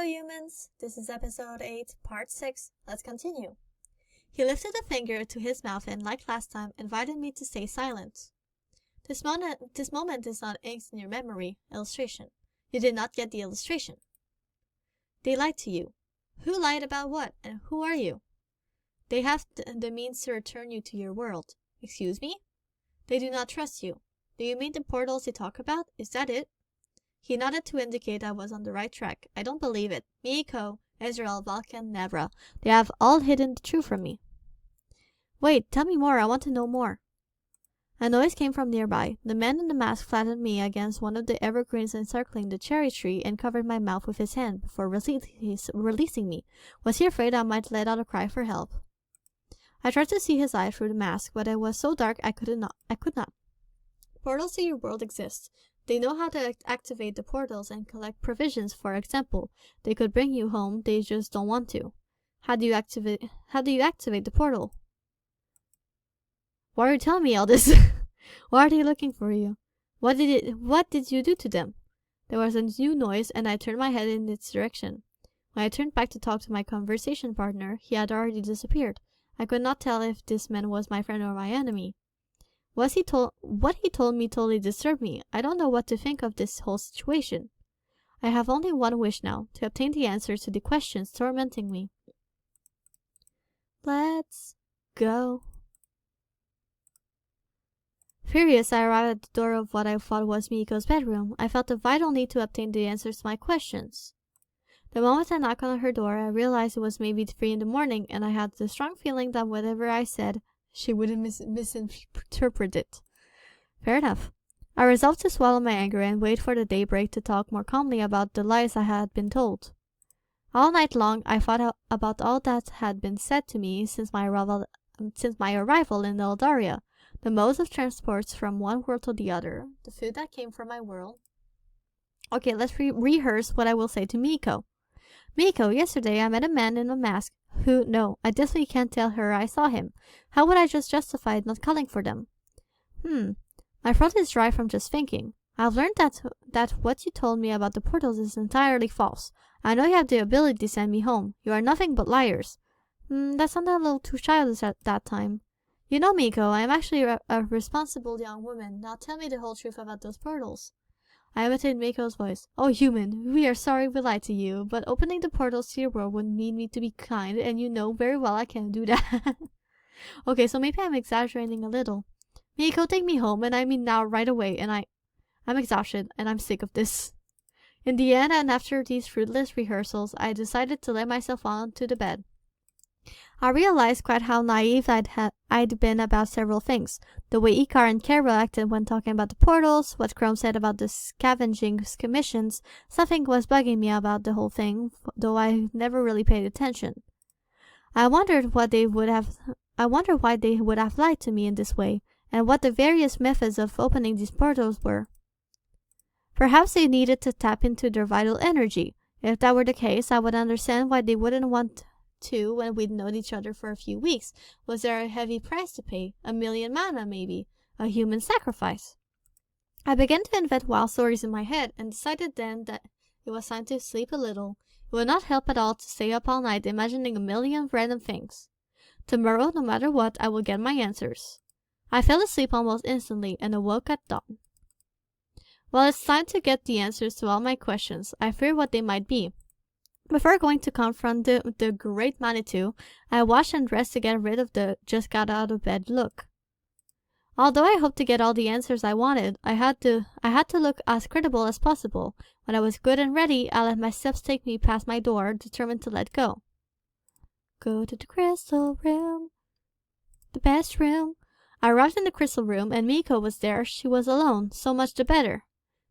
humans, this is episode 8, part 6. Let's continue. He lifted a finger to his mouth and, like last time, invited me to stay silent. This moment is not inked in your memory. Illustration. You did not get the illustration. They lied to you. Who lied about what, and who are you? They have the means to return you to your world. Excuse me? They do not trust you. Do you mean the portals they talk about? Is that it? He nodded to indicate I was on the right track. I don't believe it. Miko, Israel, Vulcan, Nevra. They have all hidden the truth from me. Wait, tell me more. I want to know more. A noise came from nearby. The man in the mask flattened me against one of the evergreens encircling the cherry tree and covered my mouth with his hand before releasing me. Was he afraid I might let out a cry for help? I tried to see his eye through the mask, but it was so dark I could not. Portals to your world exist. They know how to activate the portals and collect provisions, for example. They could bring you home, they just don't want to. How do you activate the portal? Why are you telling me all this? Why are they looking for you? What did you do to them? There was a new noise, and I turned my head in its direction. When I turned back to talk to my conversation partner, he had already disappeared. I could not tell if this man was my friend or my enemy. What he told me totally disturbed me. I don't know what to think of this whole situation. I have only one wish now, to obtain the answers to the questions tormenting me. Let's go. Furious, I arrived at the door of what I thought was Miko's bedroom. I felt a vital need to obtain the answers to my questions. The moment I knocked on her door, I realized it was maybe 3 in the morning, and I had the strong feeling that whatever I said, she wouldn't misinterpret it. Fair enough. I resolved to swallow my anger and wait for the daybreak to talk more calmly about the lies I had been told. All night long, I thought about all that had been said to me since my arrival in Eldarya, the modes of transports from one world to the other, the food that came from my world. Okay, let's rehearse what I will say to Miko. Miko, yesterday I met a man in a mask no, I definitely can't tell her I saw him. How would I just justify not calling for them? My throat is dry from just thinking. I've learned that what you told me about the portals is entirely false. I know you have the ability to send me home. You are nothing but liars. That sounded a little too childish at that time. You know, Miko, I am actually a responsible young woman. Now tell me the whole truth about those portals. I imitated Miko's voice. Oh, human, we are sorry we lied to you, but opening the portals to your world would need me to be kind, and you know very well I can't do that. Okay, so maybe I'm exaggerating a little. Miko, take me home, and I mean now, right away, and I'm exhausted, and I'm sick of this. In the end, and after these fruitless rehearsals, I decided to let myself onto the bed. I realized quite how naive I'd been about several things. The way Ikar and Carol acted when talking about the portals, what Chrome said about the scavenging commissions. Something was bugging me about the whole thing, though I never really paid attention. I wondered why they would have lied to me in this way, and what the various methods of opening these portals were. Perhaps they needed to tap into their vital energy. If that were the case, I would understand why they wouldn't want to when we'd known each other for a few weeks. Was there a heavy price to pay? 1,000,000 mana, maybe? A human sacrifice? I began to invent wild stories in my head, and decided then that it was time to sleep a little. It would not help at all to stay up all night imagining 1,000,000 random things. Tomorrow, no matter what, I will get my answers. I fell asleep almost instantly and awoke at dawn. Well, it's time to get the answers to all my questions. I fear what they might be. Before going to confront the great Manitou, I washed and dressed to get rid of the just got out of bed look. Although I hoped to get all the answers I wanted, I had to look as credible as possible. When I was good and ready, I let my steps take me past my door, determined to let go. Go to the crystal room, the best room. I arrived in the crystal room, and Miko was there. She was alone, so much the better.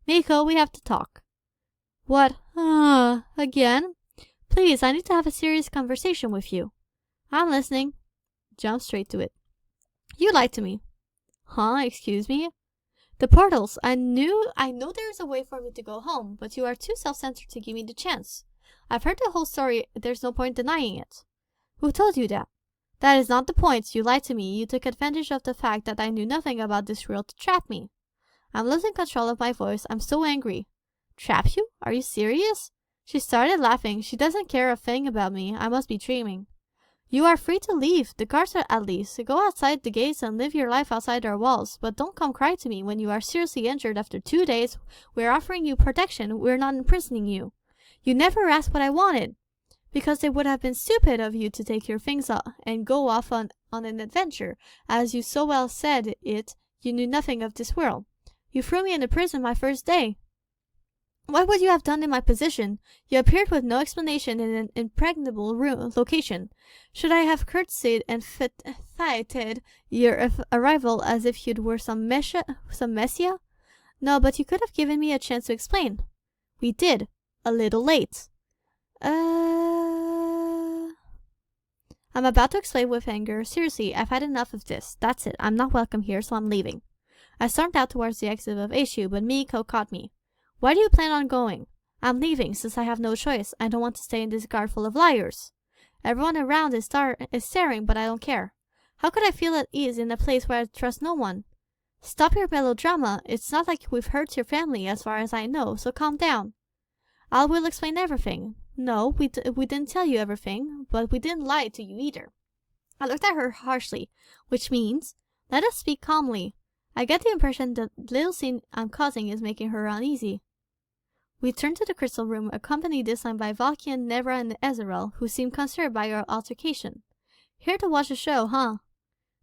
Miko, we have to talk. What? Again? Please, I need to have a serious conversation with you. I'm listening. Jump straight to it. You lied to me. Huh? Excuse me? The portals. I know there is a way for me to go home, but you are too self-centered to give me the chance. I've heard the whole story. There's no point denying it. Who told you that? That is not the point. You lied to me. You took advantage of the fact that I knew nothing about this world to trap me. I'm losing control of my voice. I'm so angry. Trap you? Are you serious? She started laughing. She doesn't care a thing about me. I must be dreaming. You are free to leave. The guards are at least. Go outside the gates and live your life outside our walls. But don't come cry to me when you are seriously injured after 2 days. We're offering you protection. We're not imprisoning you. You never asked what I wanted. Because it would have been stupid of you to take your things off and go off on an adventure. As you so well said it, you knew nothing of this world. You threw me into prison my first day. What would you have done in my position? You appeared with no explanation in an impregnable location. Should I have curtsied and feted your arrival as if you were some messiah? No, but you could have given me a chance to explain. We did. A little late. I'm about to explain with anger. Seriously, I've had enough of this. That's it. I'm not welcome here, so I'm leaving. I stormed out towards the exit of Aishu, but Mieko caught me. Why do you plan on going? I'm leaving, since I have no choice. I don't want to stay in this guard full of liars. Everyone around is staring, but I don't care. How could I feel at ease in a place where I trust no one? Stop your melodrama. It's not like we've hurt your family, as far as I know, so calm down. I will explain everything. No, we didn't tell you everything, but we didn't lie to you either. I looked at her harshly, which means, let us speak calmly. I get the impression that the little scene I'm causing is making her uneasy. We turned to the crystal room, accompanied this time by Valkian, Nevra, and Ezreal, who seemed concerned by our altercation. Here to watch a show, huh?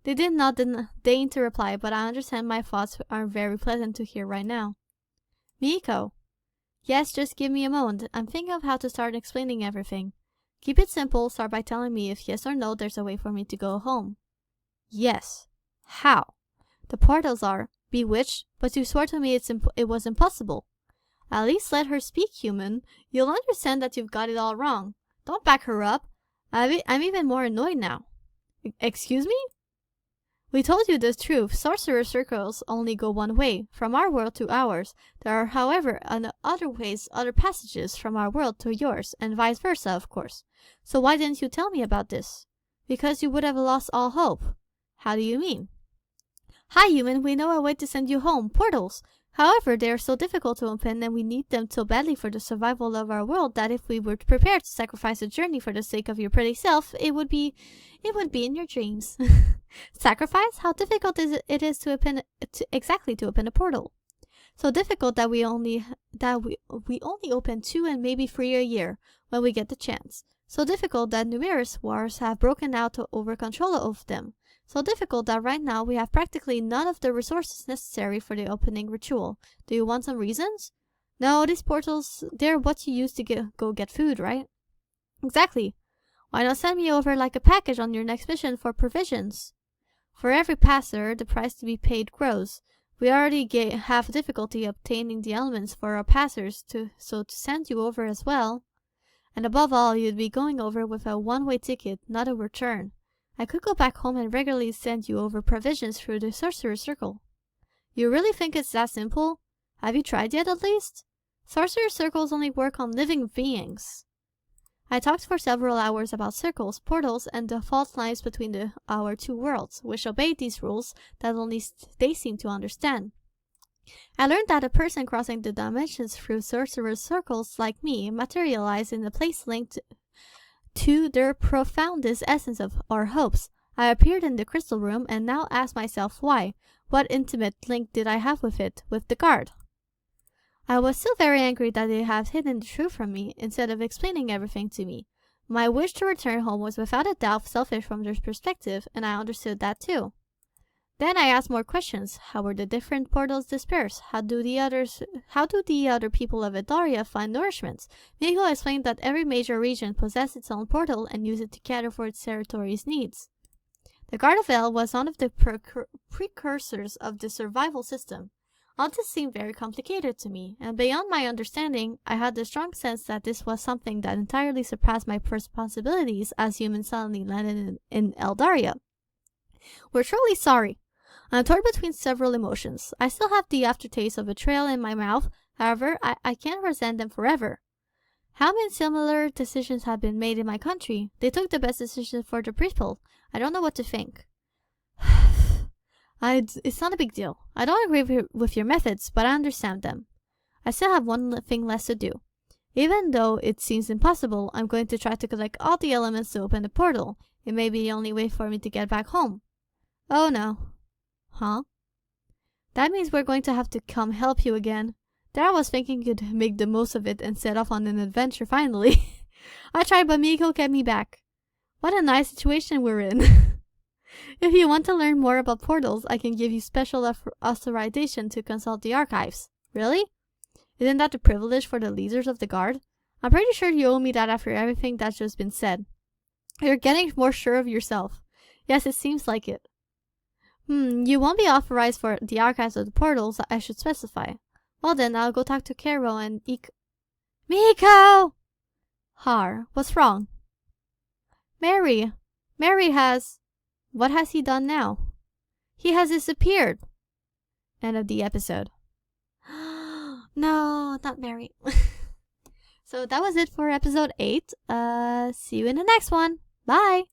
They did not deign to reply, but I understand my thoughts are very pleasant to hear right now. Mieko. Yes, just give me a moment. I'm thinking of how to start explaining everything. Keep it simple. Start by telling me if yes or no there's a way for me to go home. Yes. How? The portals are bewitched, but you swore to me it was impossible. At least let her speak, human. You'll understand that you've got it all wrong. Don't back her up. I'm even more annoyed now. Excuse me? We told you the truth. Sorcerer circles only go one way, from our world to ours. There are, however, other passages from our world to yours, and vice versa, of course. So why didn't you tell me about this? Because you would have lost all hope. How do you mean? Hi, human, we know a way to send you home. Portals. However, they are so difficult to open and we need them so badly for the survival of our world that if we were prepared to sacrifice a journey for the sake of your pretty self, it would be in your dreams. Sacrifice? How difficult it is to open a portal? So difficult that we only open 2 and maybe 3 a year when we get the chance. So difficult that numerous wars have broken out over control of them. So difficult that right now we have practically none of the resources necessary for the opening ritual. Do you want some reasons? No, these portals, they're what you use to go get food, right? Exactly. Why not send me over like a package on your next mission for provisions? For every passer, the price to be paid grows. We already have difficulty obtaining the elements for our passers, so to send you over as well. And above all, you'd be going over with a one-way ticket, not a return. I could go back home and regularly send you over provisions through the Sorcerer Circle. You really think it's that simple? Have you tried yet, at least? Sorcerer Circles only work on living beings. I talked for several hours about circles, portals, and the fault lines between our 2 worlds, which obeyed these rules that only they seem to understand. I learned that a person crossing the dimensions through Sorcerer Circles like me materialized in a place linked to their profoundest essence of our hopes. I appeared in the crystal room and now ask myself why. What intimate link did I have with it, with the guard? I was still very angry that they had hidden the truth from me, instead of explaining everything to me. My wish to return home was without a doubt selfish from their perspective, and I understood that too. Then I asked more questions. How were the different portals dispersed? How do the other people of Eldarya find nourishment? Mieko explained that every major region possessed its own portal and used it to cater for its territory's needs. The Guard of El was one of the precursors of the survival system. All this seemed very complicated to me, and beyond my understanding, I had the strong sense that this was something that entirely surpassed my responsibilities as human suddenly landed in Eldarya. We're truly sorry. I'm torn between several emotions. I still have the aftertaste of betrayal in my mouth. However, I can't resent them forever. How many similar decisions have been made in my country? They took the best decision for the people. I don't know what to think. It's not a big deal. I don't agree with your methods, but I understand them. I still have one thing less to do. Even though it seems impossible, I'm going to try to collect all the elements to open the portal. It may be the only way for me to get back home. Oh no. Huh? That means we're going to have to come help you again. There I was thinking you'd make the most of it and set off on an adventure finally. I tried, but Miko kept me back. What a nice situation we're in. If you want to learn more about portals, I can give you special authorization to consult the archives. Really? Isn't that the privilege for the leaders of the guard? I'm pretty sure you owe me that after everything that's just been said. You're getting more sure of yourself. Yes, it seems like it. You won't be authorized for the archives of the portals, I should specify. Well then, I'll go talk to Kero and Miko! Har, what's wrong? Mary has... What has he done now? He has disappeared. End of the episode. No, not Mary. So that was it for episode 8. See you in the next one. Bye!